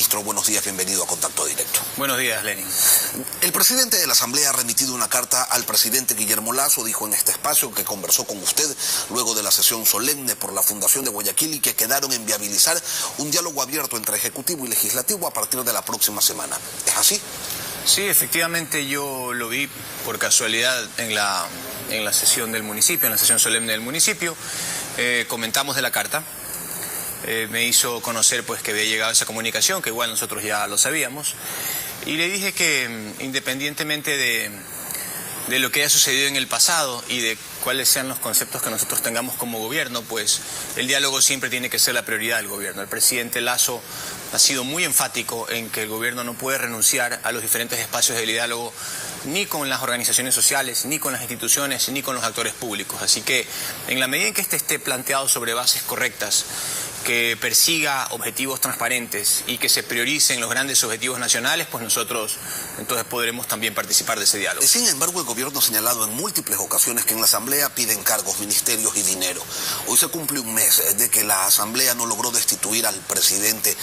Ministro, buenos días, bienvenido a Contacto Directo. Buenos días, Lenin. El presidente de la Asamblea ha remitido una carta al presidente Guillermo Lasso, dijo en este espacio que conversó con usted luego de la sesión solemne por la Fundación de Guayaquil y que quedaron en viabilizar un diálogo abierto entre Ejecutivo y Legislativo a partir de la próxima semana. ¿Es así? Sí, efectivamente yo lo vi por casualidad en la sesión del municipio, en la sesión solemne del municipio. Comentamos de la carta. Me hizo conocer pues que había llegado esa comunicación, que igual nosotros ya lo sabíamos, y le dije que independientemente de lo que haya sucedido en el pasado y de cuáles sean los conceptos que nosotros tengamos como gobierno, pues el diálogo siempre tiene que ser la prioridad del gobierno. El presidente Lasso ha sido muy enfático en que el gobierno no puede renunciar a los diferentes espacios de diálogo, ni con las organizaciones sociales, ni con las instituciones, ni con los actores públicos. Así que en la medida en que este esté planteado sobre bases correctas, que persiga objetivos transparentes y que se prioricen los grandes objetivos nacionales, pues nosotros entonces podremos también participar de ese diálogo. Sin embargo, el gobierno ha señalado en múltiples ocasiones que en la Asamblea piden cargos, ministerios y dinero. Hoy se cumple un mes de que la Asamblea no logró destituir al presidente.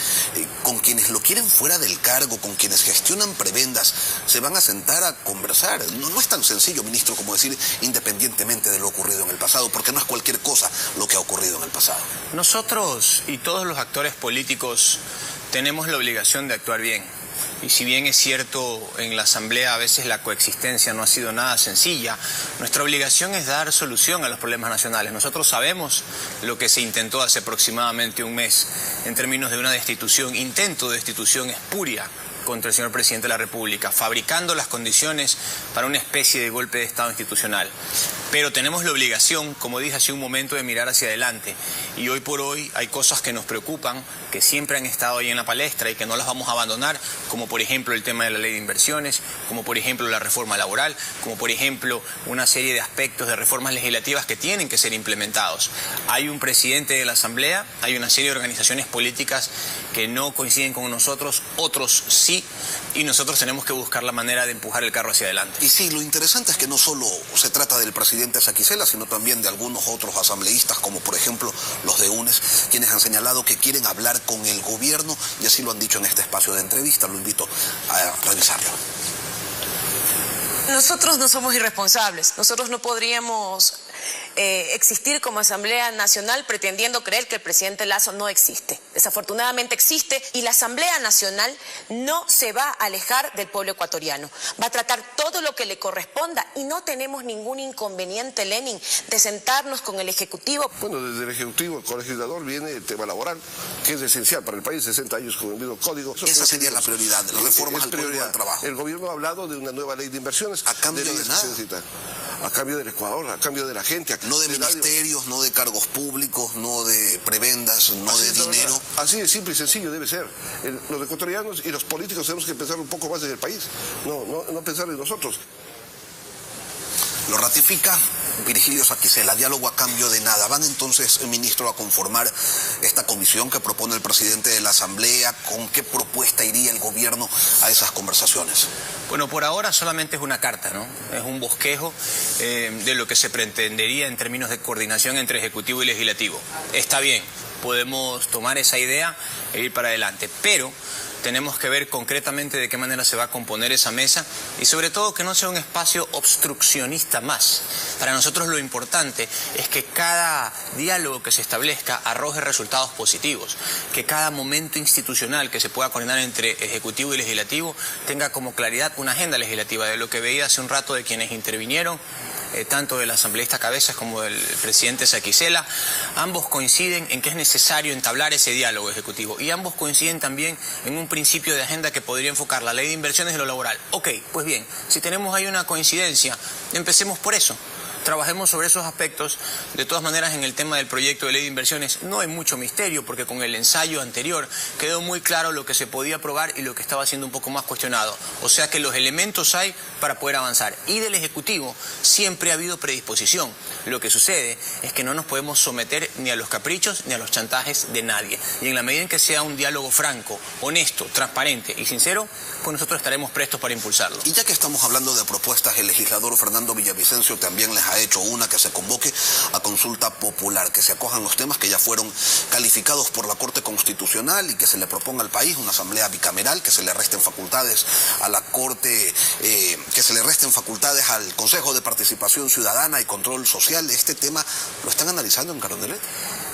Con quienes lo quieren fuera del cargo, con quienes gestionan prebendas, se van a sentar a conversar. No es tan sencillo, ministro, como decir independientemente de lo ocurrido en el pasado, porque no es cualquier cosa lo que ha ocurrido en el pasado. Nosotros y todos los actores políticos tenemos la obligación de actuar bien. Y si bien es cierto, en la Asamblea a veces la coexistencia no ha sido nada sencilla, nuestra obligación es dar solución a los problemas nacionales. Nosotros sabemos lo que se intentó hace aproximadamente un mes en términos de una destitución, intento de destitución espuria contra el señor presidente de la República, fabricando las condiciones para una especie de golpe de Estado institucional. Pero tenemos la obligación, como dije hace un momento, de mirar hacia adelante. Y hoy por hoy hay cosas que nos preocupan, que siempre han estado ahí en la palestra y que no las vamos a abandonar, como por ejemplo el tema de la ley de inversiones, como por ejemplo la reforma laboral, como por ejemplo una serie de aspectos de reformas legislativas que tienen que ser implementados. Hay un presidente de la Asamblea, hay una serie de organizaciones políticas que no coinciden con nosotros, otros sí, y nosotros tenemos que buscar la manera de empujar el carro hacia adelante. Y sí, lo interesante es que no solo se trata del presidente Saquicela, sino también de algunos otros asambleístas, como por ejemplo los de UNES, quienes han señalado que quieren hablar con el gobierno, y así lo han dicho en este espacio de entrevista. Lo invito a revisarlo. Nosotros no somos irresponsables, nosotros no podríamos existir como Asamblea Nacional pretendiendo creer que el presidente Lasso no existe. Desafortunadamente existe y la Asamblea Nacional no se va a alejar del pueblo ecuatoriano. Va a tratar todo lo que le corresponda y no tenemos ningún inconveniente, Lenin, de sentarnos con el Ejecutivo. Bueno, desde el Ejecutivo, el colegislador, viene el tema laboral, que es esencial para el país, 60 años con el mismo código. Esa sería la prioridad, las reformas al Código del Trabajo. El gobierno ha hablado de una nueva ley de inversiones. ¿A cambio de nada? A cambio del Ecuador, a cambio de la gente. No de ministerios, no de cargos públicos, no de prebendas, no de dinero. Así de simple y sencillo debe ser. Los ecuatorianos y los políticos tenemos que pensar un poco más en el país, no pensar en nosotros. Lo ratifica Virgilio Saquicela, diálogo a cambio de nada. ¿Van entonces, ministro, a conformar esta comisión que propone el presidente de la Asamblea? ¿Con qué propuesta iría el gobierno a esas conversaciones? Bueno, por ahora solamente es una carta, ¿no? Es un bosquejo de lo que se pretendería en términos de coordinación entre Ejecutivo y Legislativo. Está bien, podemos tomar esa idea e ir para adelante, pero tenemos que ver concretamente de qué manera se va a componer esa mesa y sobre todo que no sea un espacio obstruccionista más. Para nosotros lo importante es que cada diálogo que se establezca arroje resultados positivos, que cada momento institucional que se pueda coordinar entre Ejecutivo y Legislativo tenga como claridad una agenda legislativa. De lo que veía hace un rato de quienes intervinieron, tanto del asambleísta Cabezas como del presidente Saquicela, ambos coinciden en que es necesario entablar ese diálogo ejecutivo y ambos coinciden también en un principio de agenda que podría enfocar la ley de inversiones y lo laboral. Ok, pues bien, si tenemos ahí una coincidencia, empecemos por eso. Trabajemos sobre esos aspectos. De todas maneras, en el tema del proyecto de ley de inversiones no hay mucho misterio, porque con el ensayo anterior quedó muy claro lo que se podía aprobar y lo que estaba siendo un poco más cuestionado. O sea que los elementos hay para poder avanzar. Y del Ejecutivo siempre ha habido predisposición. Lo que sucede es que no nos podemos someter ni a los caprichos ni a los chantajes de nadie. Y en la medida en que sea un diálogo franco, honesto, transparente y sincero, pues nosotros estaremos prestos para impulsarlo. Y ya que estamos hablando de propuestas, el legislador Fernando Villavicencio también les ha hecho una, que se convoque a consulta popular, que se acojan los temas que ya fueron calificados por la Corte Constitucional y que se le proponga al país una asamblea bicameral, que se le resten facultades a la Corte, que se le resten facultades al Consejo de Participación Ciudadana y Control Social. Este tema lo están analizando en Carondelet.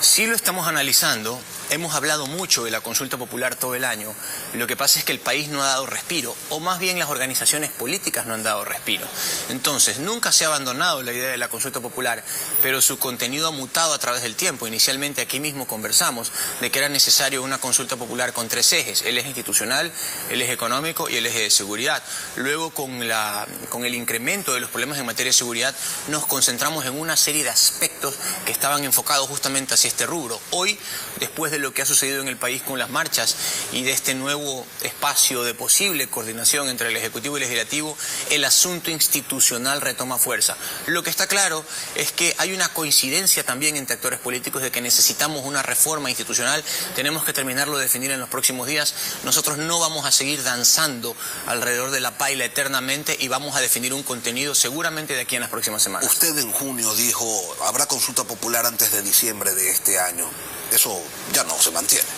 Sí lo estamos analizando, hemos hablado mucho de la consulta popular todo el año, lo que pasa es que el país no ha dado respiro, o más bien las organizaciones políticas no han dado respiro. Entonces, nunca se ha abandonado la idea de la consulta popular, pero su contenido ha mutado a través del tiempo. Inicialmente aquí mismo conversamos de que era necesario una consulta popular con 3 ejes, el eje institucional, el eje económico y el eje de seguridad. Luego, con el incremento de los problemas en materia de seguridad, nos concentramos en una serie de aspectos que estaban enfocados justamente hacia este rubro. Hoy, después de lo que ha sucedido en el país con las marchas y de este nuevo espacio de posible coordinación entre el Ejecutivo y el Legislativo, el asunto institucional retoma fuerza. Lo que está claro es que hay una coincidencia también entre actores políticos de que necesitamos una reforma institucional, tenemos que terminarlo de definir en los próximos días. Nosotros no vamos a seguir danzando alrededor de la paila eternamente y vamos a definir un contenido seguramente de aquí en las próximas semanas. Usted en junio dijo, habrá consulta popular antes de diciembre de este año. Eso ya no se mantiene.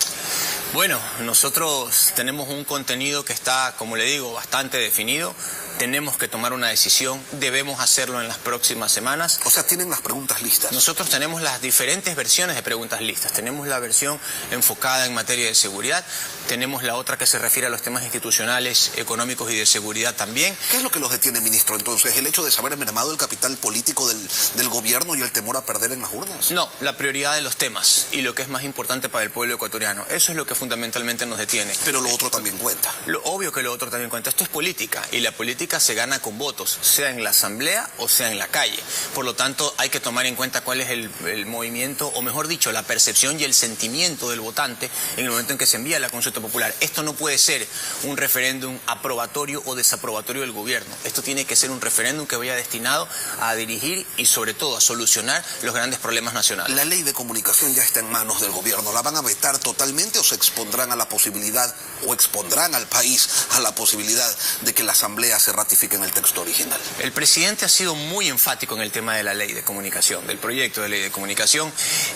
Bueno, nosotros tenemos un contenido que está, como le digo, bastante definido. Tenemos que tomar una decisión, debemos hacerlo en las próximas semanas. O sea, tienen las preguntas listas. Nosotros tenemos las diferentes versiones de preguntas listas. Tenemos la versión enfocada en materia de seguridad, tenemos la otra que se refiere a los temas institucionales, económicos y de seguridad también. ¿Qué es lo que los detiene, ministro? Entonces, ¿el hecho de saber mermado el capital político del gobierno y el temor a perder en las urnas? No, la prioridad de los temas y lo que es más importante para el pueblo ecuatoriano. Eso es lo que fundamentalmente nos detiene. Pero lo otro también cuenta. Obvio que lo otro también cuenta. Esto es política y la política se gana con votos, sea en la asamblea o sea en la calle. Por lo tanto, hay que tomar en cuenta cuál es el movimiento, o mejor dicho, la percepción y el sentimiento del votante en el momento en que se envía la consulta popular. Esto no puede ser un referéndum aprobatorio o desaprobatorio del gobierno. Esto tiene que ser un referéndum que vaya destinado a dirigir y sobre todo a solucionar los grandes problemas nacionales. La ley de comunicación ya está en manos del gobierno. ¿La van a vetar totalmente o se expondrán a la posibilidad, o expondrán al país a la posibilidad de que la asamblea se ratifique en el texto original? El presidente ha sido muy enfático en el tema de la ley de comunicación, del proyecto de ley de comunicación.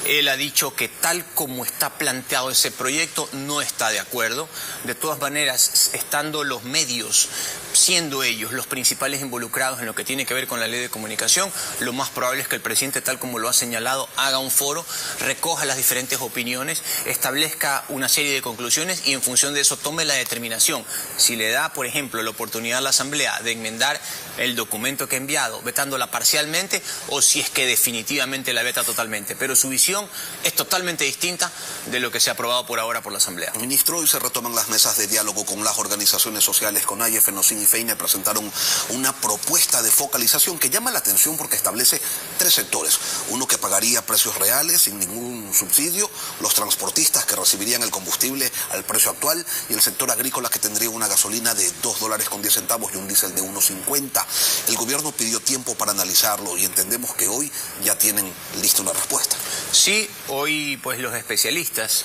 Él ha dicho que tal como está planteado ese proyecto no está de acuerdo. De todas maneras, estando los medios, siendo ellos los principales involucrados en lo que tiene que ver con la ley de comunicación, lo más probable es que el presidente, tal como lo ha señalado, haga un foro, recoja las diferentes opiniones, establezca una serie de conclusiones y en función de eso tome la determinación. Si le da, por ejemplo, la oportunidad a la asamblea de enmendar el documento que ha enviado, vetándola parcialmente, o si es que definitivamente la veta totalmente. Pero su visión es totalmente distinta de lo que se ha aprobado por ahora por la asamblea. Ministro, hoy se retoman las mesas de diálogo con las organizaciones sociales, con AIE, FENOCIN y FEINE. Presentaron una propuesta de focalización que llama la atención porque establece 3 sectores. Uno que pagaría precios reales sin ningún subsidio, los transportistas que recibirían el combustible al precio actual y el sector agrícola que tendría una gasolina de $2.10 y un diésel de 1.50. El gobierno pidió tiempo para analizarlo y entendemos que hoy ya tienen lista una respuesta. Sí, hoy pues los especialistas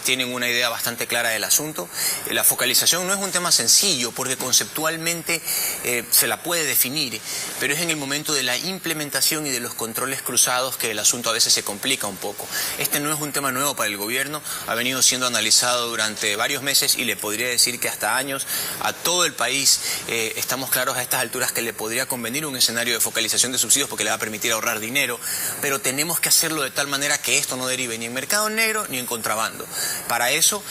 tienen una idea bastante clara del asunto. La focalización no es un tema sencillo porque conceptualmente se la puede definir, pero es en el momento de la implementación y de los controles cruzados que el asunto a veces se complica un poco. Este no es un tema nuevo para el gobierno, ha venido siendo analizado durante varios meses y le podría decir que hasta años. A todo el país estamos claros a estas alturas que le podría convenir un escenario de focalización de subsidios porque le va a permitir ahorrar dinero, pero tenemos que hacerlo de tal manera que esto no derive ni en mercado negro ni en contrabando. Para eso,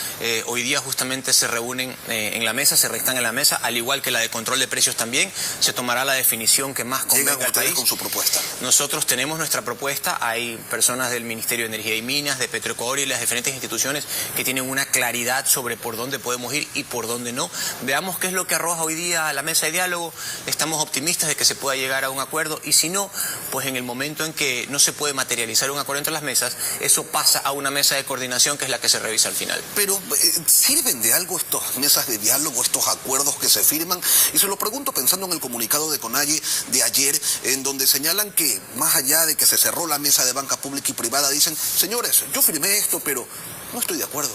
hoy día justamente se reúnen en la mesa, se están en la mesa, al igual que la de control de precios también, se tomará la definición que más convenga al país. Con su propuesta. Nosotros tenemos nuestra propuesta, hay personas del Ministerio de Energía y Minas, de Petroecuador y las diferentes instituciones que tienen una claridad sobre por dónde podemos ir y por dónde no. Veamos qué es lo que arroja hoy día a la mesa de diálogo, estamos optimistas de que se pueda llegar a un acuerdo y si no, pues en el momento en que no se puede materializar un acuerdo entre las mesas, eso pasa a una mesa de coordinación que es la que se revisa al final. Pero ¿sirven de algo estas mesas de diálogo, estos acuerdos que se firman? Y se lo pregunto pensando en el comunicado de CONAIE de ayer, en donde señalan que más allá de que se cerró la mesa de banca pública y privada, dicen, señores, yo firmé esto, pero no estoy de acuerdo.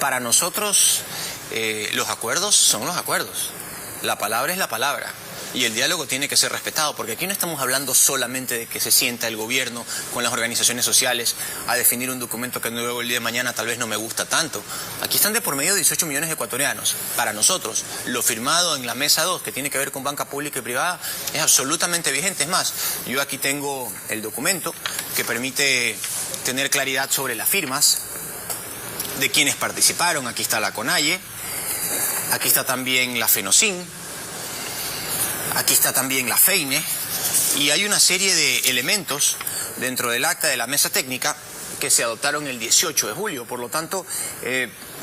Para nosotros, los acuerdos son los acuerdos. La palabra es la palabra. y el diálogo tiene que ser respetado, porque aquí no estamos hablando solamente de que se sienta el gobierno con las organizaciones sociales a definir un documento que luego el día de mañana tal vez no me gusta tanto. Aquí están de por medio 18 millones de ecuatorianos. Para nosotros, lo firmado en la mesa 2, que tiene que ver con banca pública y privada, es absolutamente vigente. Es más, yo aquí tengo el documento que permite tener claridad sobre las firmas de quienes participaron. Aquí está la CONAIE, aquí está también la FENOCIN, aquí está también la FEINE, y hay una serie de elementos dentro del acta de la mesa técnica que se adoptaron el 18 de julio. Por lo tanto,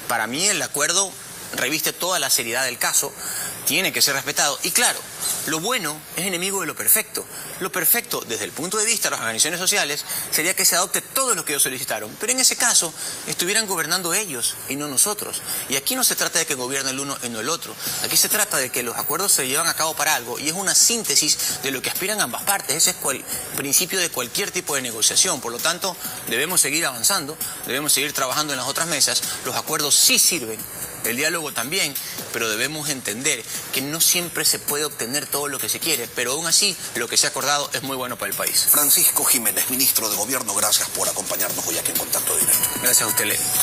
para mí el acuerdo reviste toda la seriedad del caso, tiene que ser respetado. Y claro, lo bueno es enemigo de lo perfecto. Lo perfecto, desde el punto de vista de las organizaciones sociales, sería que se adopte todo lo que ellos solicitaron. Pero en ese caso, estuvieran gobernando ellos y no nosotros. Y aquí no se trata de que gobierne el uno y no el otro. Aquí se trata de que los acuerdos se llevan a cabo para algo, y es una síntesis de lo que aspiran ambas partes. Ese es el principio de cualquier tipo de negociación. Por lo tanto, debemos seguir avanzando, debemos seguir trabajando en las otras mesas. Los acuerdos sí sirven, el diálogo también, pero debemos entender que no siempre se puede obtener todo lo que se quiere, pero aún así lo que se ha acordado es muy bueno para el país. Francisco Jiménez, ministro de Gobierno, gracias por acompañarnos hoy aquí en Contacto Directo. Gracias a usted, Ley.